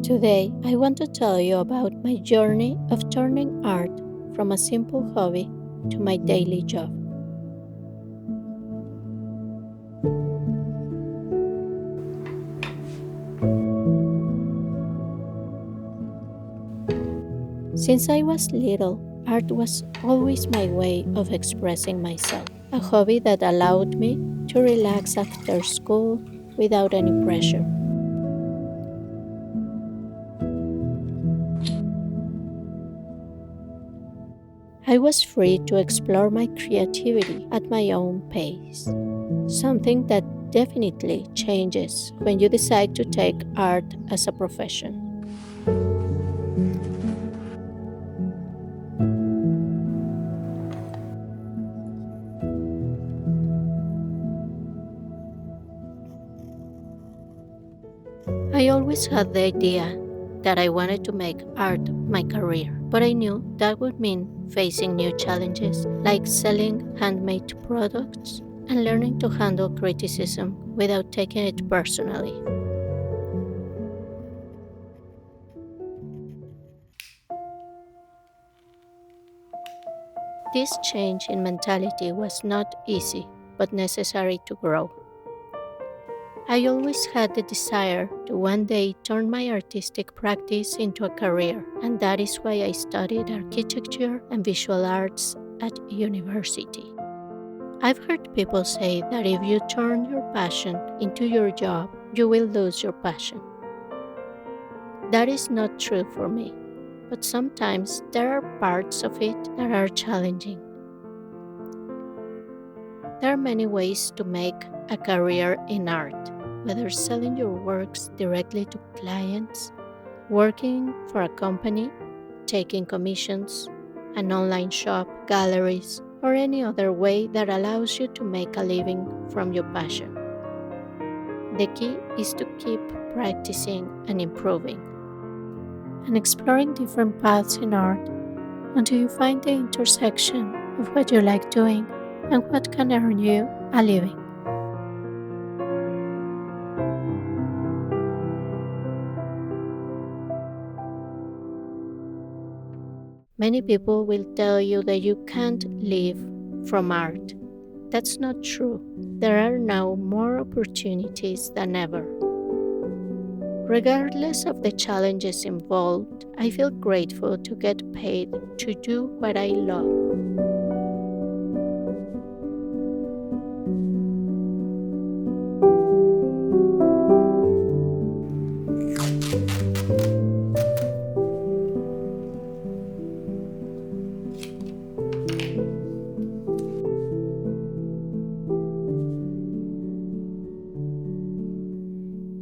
Today, I want to tell you about my journey of turning art from a simple hobby to my daily job. Since I was little, art was always my way of expressing myself, a hobby that allowed me to relax after school without any pressure. I was free to explore my creativity at my own pace, something that definitely changes when you decide to take art as a profession. I always had the idea that I wanted to make art my career, but I knew that would mean facing new challenges like selling handmade products and learning to handle criticism without taking it personally. This change in mentality was not easy, but necessary to grow. I always had the desire to one day turn my artistic practice into a career, and that is why I studied architecture and visual arts at university. I've heard people say that if you turn your passion into your job, you will lose your passion. That is not true for me, but sometimes there are parts of it that are challenging. There are many ways to make a career in art, whether selling your works directly to clients, working for a company, taking commissions, an online shop, galleries, or any other way that allows you to make a living from your passion. The key is to keep practicing and improving, and exploring different paths in art until you find the intersection of what you like doing and what can earn you a living. Many people will tell you that you can't live from art. That's not true. There are now more opportunities than ever. Regardless of the challenges involved, I feel grateful to get paid to do what I love.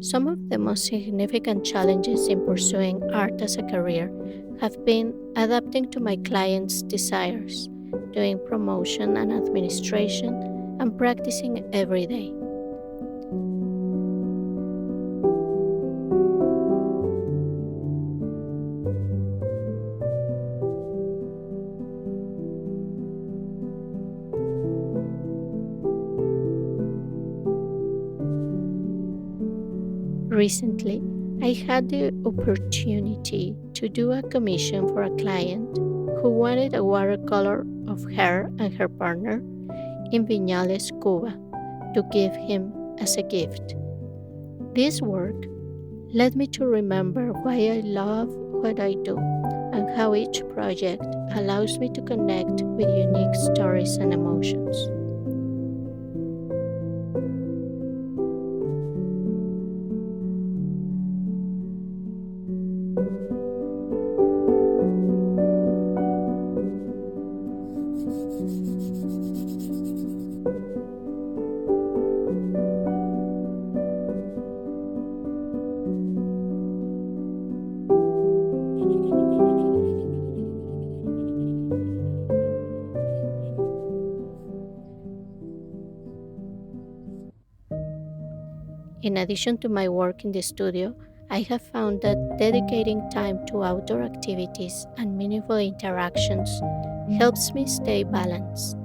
Some of the most significant challenges in pursuing art as a career have been adapting to my clients' desires, doing promotion and administration, and practicing every day. Recently, I had the opportunity to do a commission for a client who wanted a watercolor of her and her partner in Viñales, Cuba, to give him as a gift. This work led me to remember why I love what I do and how each project allows me to connect with unique stories and emotions. In addition to my work in the studio, I have found that dedicating time to outdoor activities and meaningful interactions helps me stay balanced.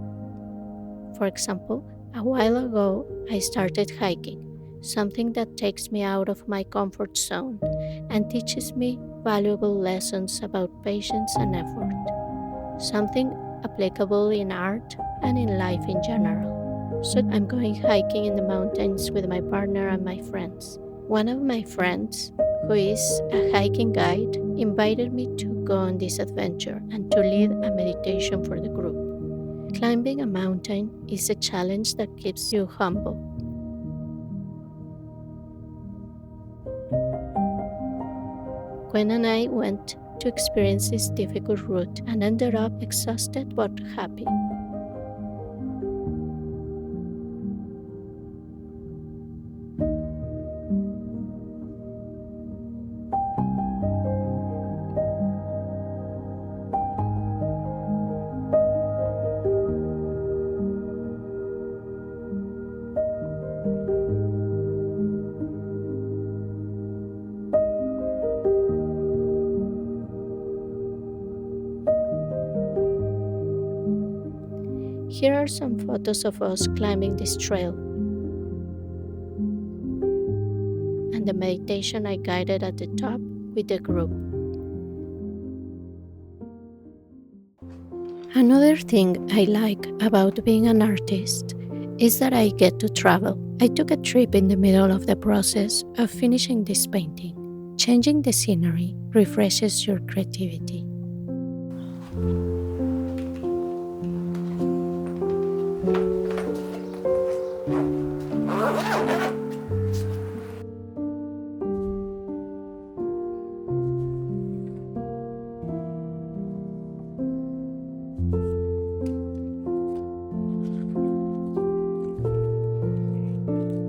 For example, a while ago I started hiking, something that takes me out of my comfort zone and teaches me valuable lessons about patience and effort, something applicable in art and in life in general. So I'm going hiking in the mountains with my partner and my friends. One of my friends, who is a hiking guide, invited me to go on this adventure and to lead a meditation for the group. Climbing a mountain is a challenge that keeps you humble. Gwen and I went to experience this difficult route and ended up exhausted but happy. Here are some photos of us climbing this trail and the meditation I guided at the top with the group. Another thing I like about being an artist is that I get to travel. I took a trip in the middle of the process of finishing this painting. Changing the scenery refreshes your creativity.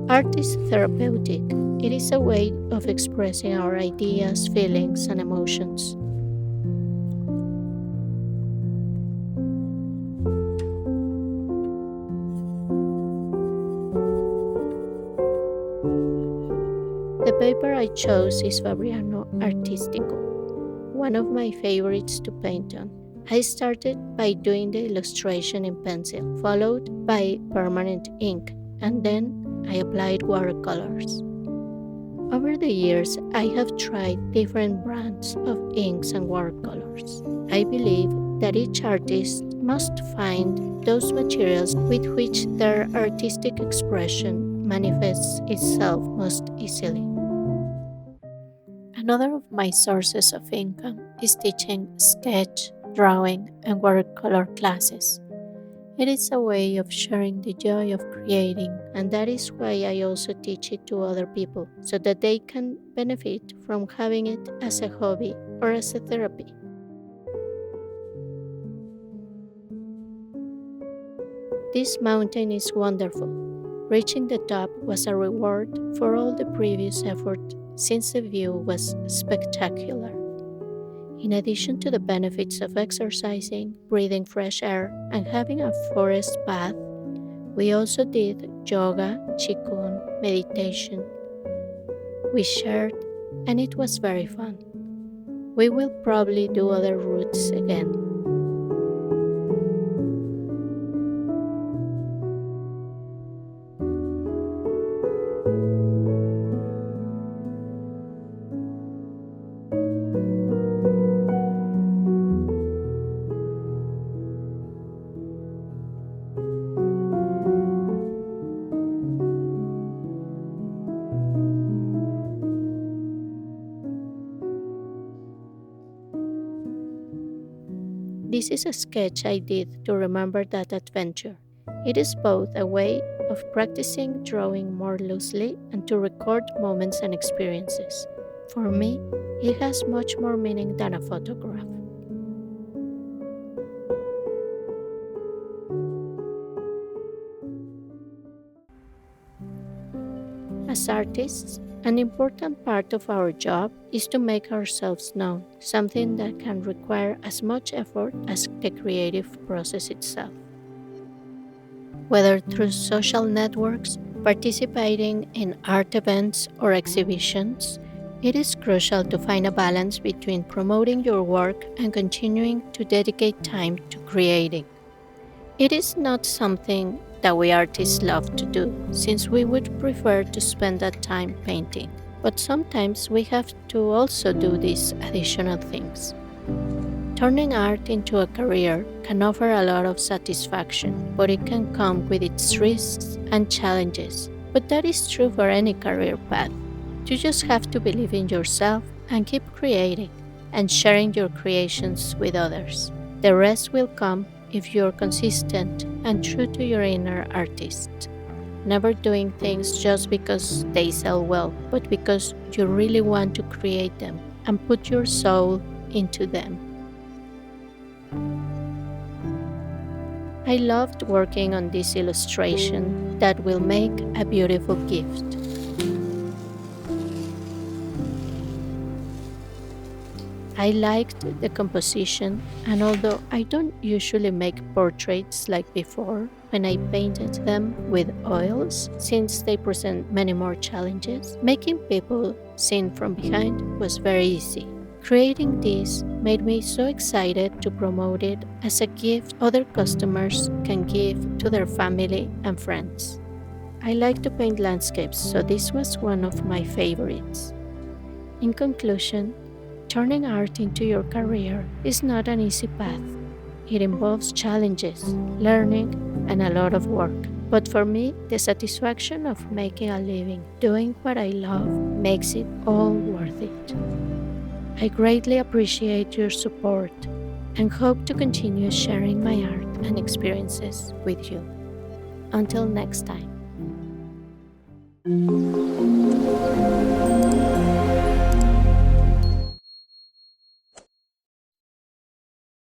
Art is therapeutic. It is a way of expressing our ideas, feelings, and emotions. The paper I chose is Fabriano Artistico, one of my favorites to paint on. I started by doing the illustration in pencil, followed by permanent ink, and then I applied watercolors. Over the years, I have tried different brands of inks and watercolors. I believe that each artist must find those materials with which their artistic expression manifests itself most easily. Another of my sources of income is teaching sketch, drawing, and watercolor classes. It is a way of sharing the joy of creating, and that is why I also teach it to other people, so that they can benefit from having it as a hobby or as a therapy. This mountain is wonderful. Reaching the top was a reward for all the previous effort since the view was spectacular. In addition to the benefits of exercising, breathing fresh air, and having a forest bath, we also did yoga, qigong, meditation. We shared, and it was very fun. We will probably do other routes again. This is a sketch I did to remember that adventure. It is both a way of practicing drawing more loosely and to record moments and experiences. For me, it has much more meaning than a photograph. As artists, an important part of our job is to make ourselves known, something that can require as much effort as the creative process itself. Whether through social networks, participating in art events, or exhibitions, it is crucial to find a balance between promoting your work and continuing to dedicate time to creating. It is not something that we artists love to do, since we would prefer to spend that time painting. But sometimes we have to also do these additional things. Turning art into a career can offer a lot of satisfaction, but it can come with its risks and challenges. But that is true for any career path. You just have to believe in yourself and keep creating and sharing your creations with others. The rest will come if you're consistent and true to your inner artist. Never doing things just because they sell well, but because you really want to create them and put your soul into them. I loved working on this illustration that will make a beautiful gift. I liked the composition, and although I don't usually make portraits like before when I painted them with oils, since they present many more challenges, making people seen from behind was very easy. Creating this made me so excited to promote it as a gift other customers can give to their family and friends. I like to paint landscapes, so this was one of my favorites. In conclusion, turning art into your career is not an easy path. It involves challenges, learning, and a lot of work. But for me, the satisfaction of making a living doing what I love makes it all worth it. I greatly appreciate your support and hope to continue sharing my art and experiences with you. Until next time.